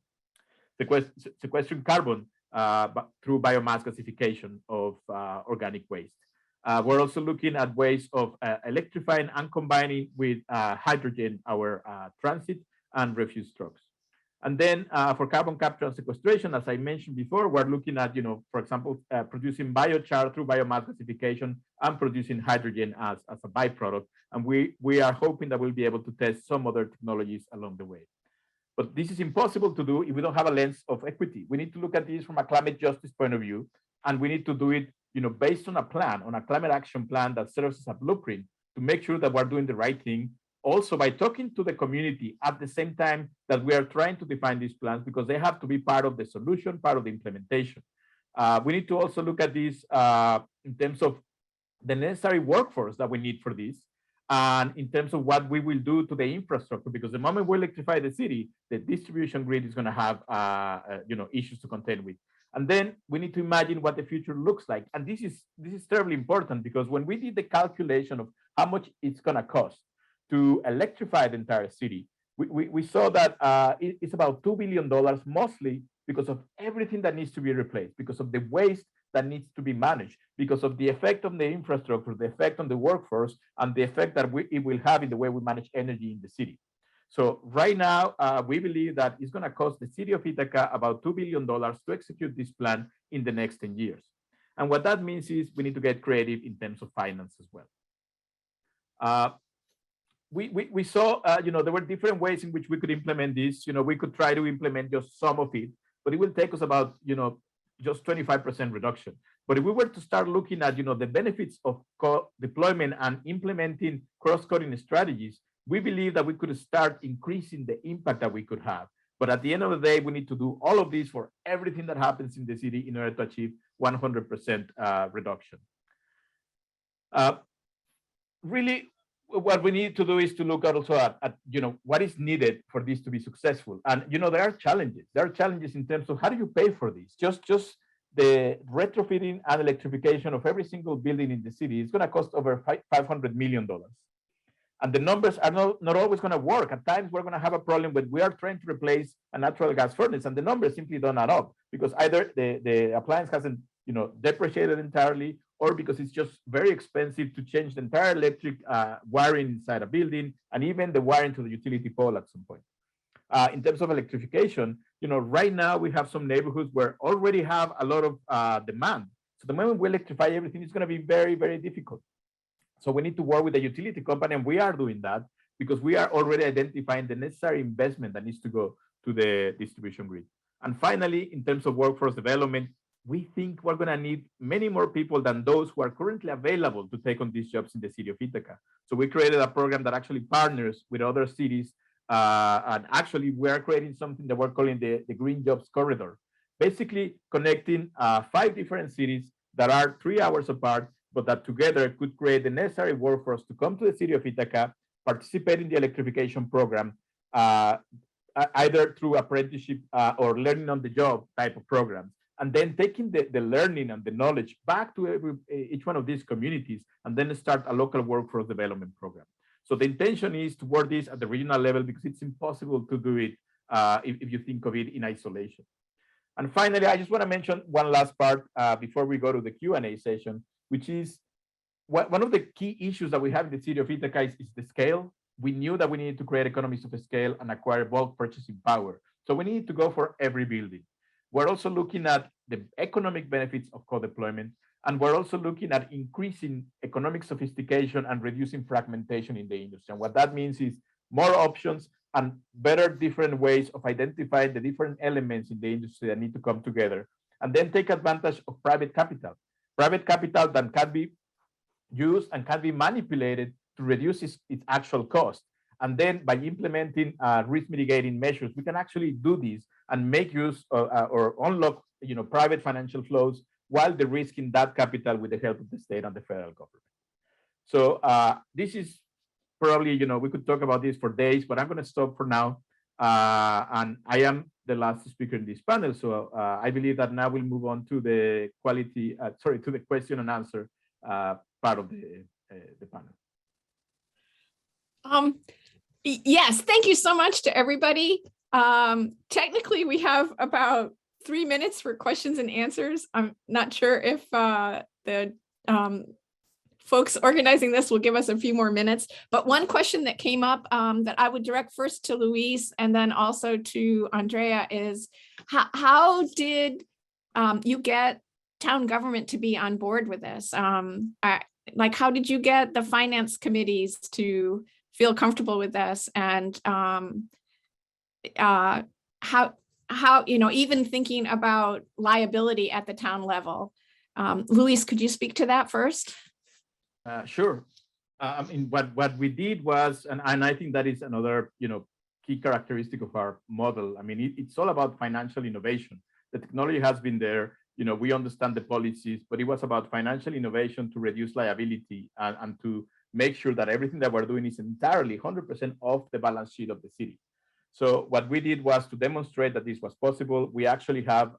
through biomass gasification of organic waste. We're also looking at ways of electrifying and combining with hydrogen our transit and refuse trucks. And then for carbon capture and sequestration, as I mentioned before, we're looking at, for example, producing biochar through biomass gasification and producing hydrogen as a byproduct. And we are hoping that we'll be able to test some other technologies along the way. But this is impossible to do if we don't have a lens of equity. We need to look at this from a climate justice point of view, and we need to do it, based on a plan, on a climate action plan that serves as a blueprint to make sure that we're doing the right thing. Also, by talking to the community at the same time that we are trying to define these plans, because they have to be part of the solution, part of the implementation. We need to also look at this in terms of the necessary workforce that we need for this, and in terms of what we will do to the infrastructure, because the moment we electrify the city, the distribution grid is going to have issues to contend with. And then we need to imagine what the future looks like. And this is terribly important, because when we did the calculation of how much it's going to cost to electrify the entire city, we saw that it's about $2 billion, mostly because of everything that needs to be replaced, because of the waste that needs to be managed, because of the effect on the infrastructure, the effect on the workforce, and the effect that it will have in the way we manage energy in the city. So right now, we believe that it's going to cost the city of Ithaca about $2 billion to execute this plan in the next 10 years. And what that means is we need to get creative in terms of finance as well. We saw, there were different ways in which we could implement this. We could try to implement just some of it, but it will take us about, just 25% reduction. But if we were to start looking at, the benefits of deployment and implementing cross-cutting strategies, we believe that we could start increasing the impact that we could have. But at the end of the day, we need to do all of this for everything that happens in the city in order to achieve 100% reduction. Really, what we need to do is to look also at what is needed for this to be successful. And there are challenges. There are challenges in terms of how do you pay for this? Just the retrofitting and electrification of every single building in the city is going to cost over $500 million. And the numbers are not always going to work. At times, we're going to have a problem when we are trying to replace a natural gas furnace, and the numbers simply don't add up because either the appliance hasn't depreciated entirely, or because it's just very expensive to change the entire electric wiring inside a building, and even the wiring to the utility pole at some point. In terms of electrification, right now we have some neighborhoods where already have a lot of demand. So the moment we electrify everything, it's going to be very, very difficult. So we need to work with the utility company, and we are doing that because we are already identifying the necessary investment that needs to go to the distribution grid. And finally, in terms of workforce development, we think we're going to need many more people than those who are currently available to take on these jobs in the city of Ithaca. So we created a program that actually partners with other cities. And actually, we are creating something that we're calling the Green Jobs Corridor, basically connecting 5 different cities that are 3 hours apart, but that together could create the necessary workforce to come to the city of Ithaca, participate in the electrification program, either through apprenticeship or learning on the job type of programs, and then taking the learning and the knowledge back to each one of these communities, and then start a local workforce development program. So the intention is to work this at the regional level because it's impossible to do it if you think of it in isolation. And finally, I just want to mention one last part before we go to the Q&A session, which is one of the key issues that we have in the city of Ithaca is the scale. We knew that we needed to create economies of scale and acquire bulk purchasing power. So we need to go for every building. We're also looking at the economic benefits of co-deployment, and we're also looking at increasing economic sophistication and reducing fragmentation in the industry. And what that means is more options and better different ways of identifying the different elements in the industry that need to come together, and then take advantage of private capital that can be used and can be manipulated to reduce its actual cost. And then by implementing risk mitigating measures, we can actually do this and make use or unlock private financial flows while de-risking that capital with the help of the state and the federal government. So this is probably, we could talk about this for days, but I'm going to stop for now. And I am the last speaker in this panel. So I believe that now we'll move on to the to the question and answer part of the panel. Yes, thank you so much to everybody. Technically, we have about 3 minutes for questions and answers. I'm not sure if the folks organizing this will give us a few more minutes, but one question that came up that I would direct first to Luis and then also to Andrea is, how did you get town government to be on board with this? Like, how did you get the finance committees to feel comfortable with this? And how even thinking about liability at the town level? Luis, could you speak to that first? Sure. I mean, what we did was, and I think that is another key characteristic of our model. I mean, it's all about financial innovation. The technology has been there. We understand the policies, but it was about financial innovation to reduce liability and to make sure that everything that we're doing is entirely 100% off the balance sheet of the city. So what we did was to demonstrate that this was possible. We actually have,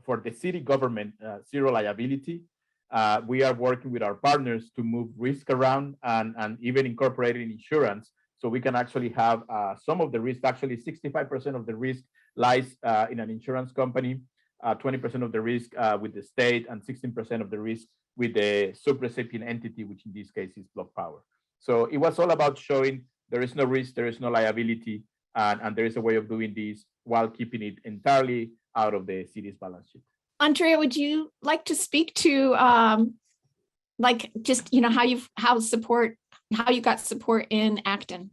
for the city government, zero liability. We are working with our partners to move risk around and even incorporating insurance So we can actually have some of the risk, actually 65% of the risk lies in an insurance company, 20% of the risk with the state, and 16% of the risk with the subrecipient entity, which in this case is Block Power. So it was all about showing there is no risk, there is no liability, and there is a way of doing this while keeping it entirely out of the city's balance sheet. Andrea, would you like to speak to like just how you got support in Acton?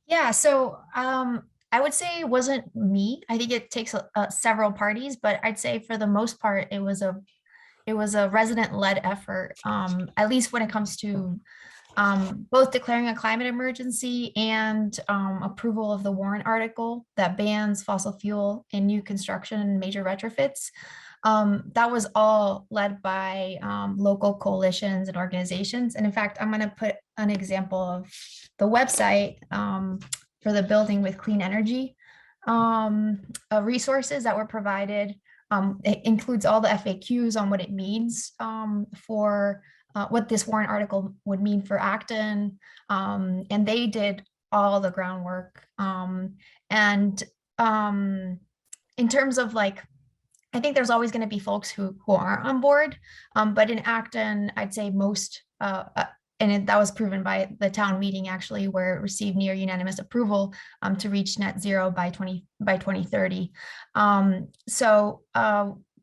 Yeah, so I would say it wasn't me. I think it takes several parties, but I'd say for the most part, it was a resident-led effort, at least when it comes to both declaring a climate emergency and approval of the warrant article that bans fossil fuel in new construction and major retrofits. That was all led by local coalitions and organizations. And in fact, I'm going to put an example of the website for the Building with Clean Energy resources that were provided. It includes all the FAQs on what it means for what this warrant article would mean for Acton. And they did all the groundwork. And in terms of like, I think there's always going to be folks who aren't on board, but in Acton, I'd say most, that was proven by the town meeting actually, where it received near unanimous approval to reach net zero by 2030. So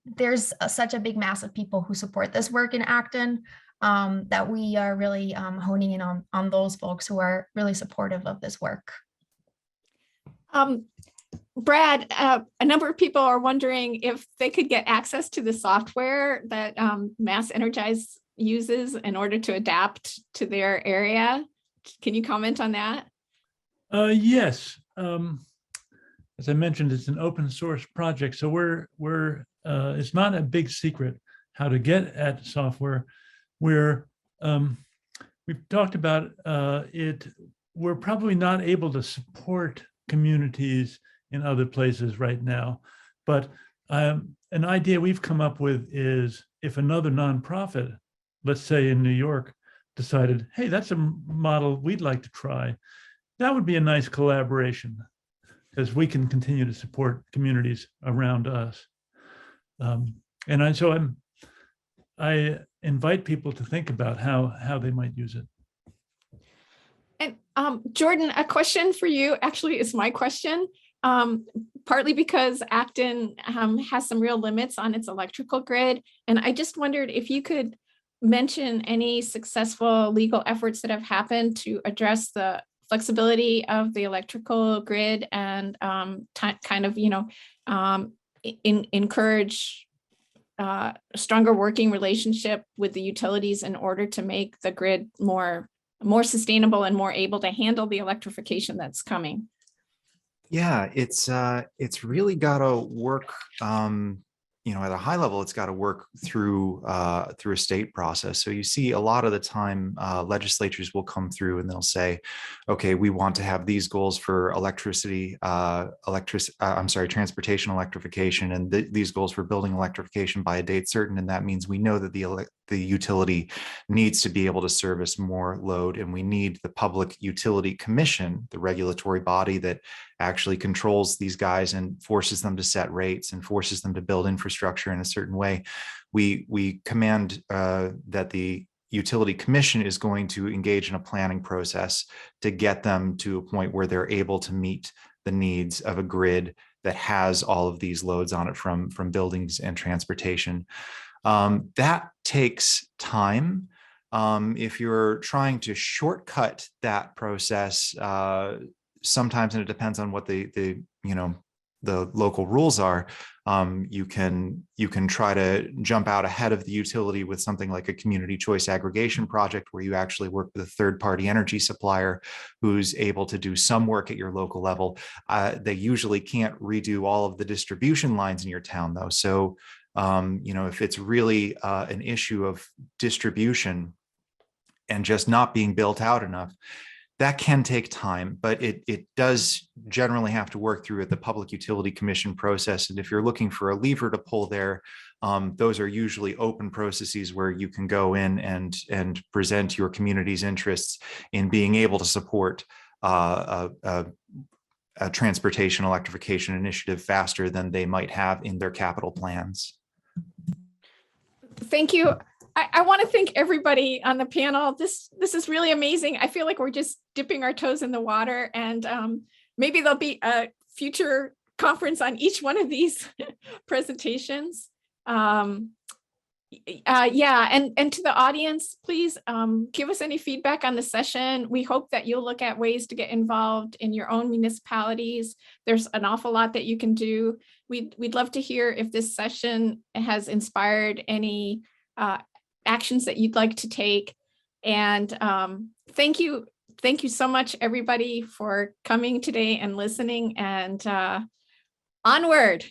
there's such a big mass of people who support this work in Acton that we are really honing in on those folks who are really supportive of this work. Brad, a number of people are wondering if they could get access to the software that Mass Energize uses in order to adapt to their area. Can you comment on that? Yes. As I mentioned, it's an open source project, so we're it's not a big secret how to get at software. We've talked about it. We're probably not able to support communities in other places right now, but an idea we've come up with is if another nonprofit, let's say in New York, decided, hey, that's a model we'd like to try, that would be a nice collaboration because we can continue to support communities around us. I invite people to think about how they might use it. And Jordan, a question for you actually is my question. Partly because Acton has some real limits on its electrical grid. And I just wondered if you could mention any successful legal efforts that have happened to address the flexibility of the electrical grid and encourage a stronger working relationship with the utilities in order to make the grid more sustainable and more able to handle the electrification that's coming. Yeah, it's really got to work, at a high level, it's got to work through a state process. So you see a lot of the time legislatures will come through and they'll say, okay, we want to have these goals for transportation electrification, and these goals for building electrification by a date certain. And that means we know that the utility needs to be able to service more load, and we need the Public Utility Commission, the regulatory body that actually controls these guys and forces them to set rates and forces them to build infrastructure in a certain way. We command that the Utility Commission is going to engage in a planning process to get them to a point where they're able to meet the needs of a grid that has all of these loads on it from buildings and transportation. That takes time. If you're trying to shortcut that process, sometimes, and it depends on what the local rules are, you can try to jump out ahead of the utility with something like a community choice aggregation project, where you actually work with a third-party energy supplier who's able to do some work at your local level. They usually can't redo all of the distribution lines in your town, though. So if it's really an issue of distribution and just not being built out enough, that can take time, but it does generally have to work through the Public Utility Commission process. And if you're looking for a lever to pull there, those are usually open processes where you can go in and present your community's interests in being able to support a transportation electrification initiative faster than they might have in their capital plans. Thank you. I want to thank everybody on the panel. This is really amazing. I feel like we're just dipping our toes in the water, and maybe there'll be a future conference on each one of these presentations. Yeah, and to the audience, please give us any feedback on the session. We hope that you'll look at ways to get involved in your own municipalities. There's an awful lot that you can do. We'd love to hear if this session has inspired any actions that you'd like to take. And thank you so much, everybody, for coming today and listening, and onward.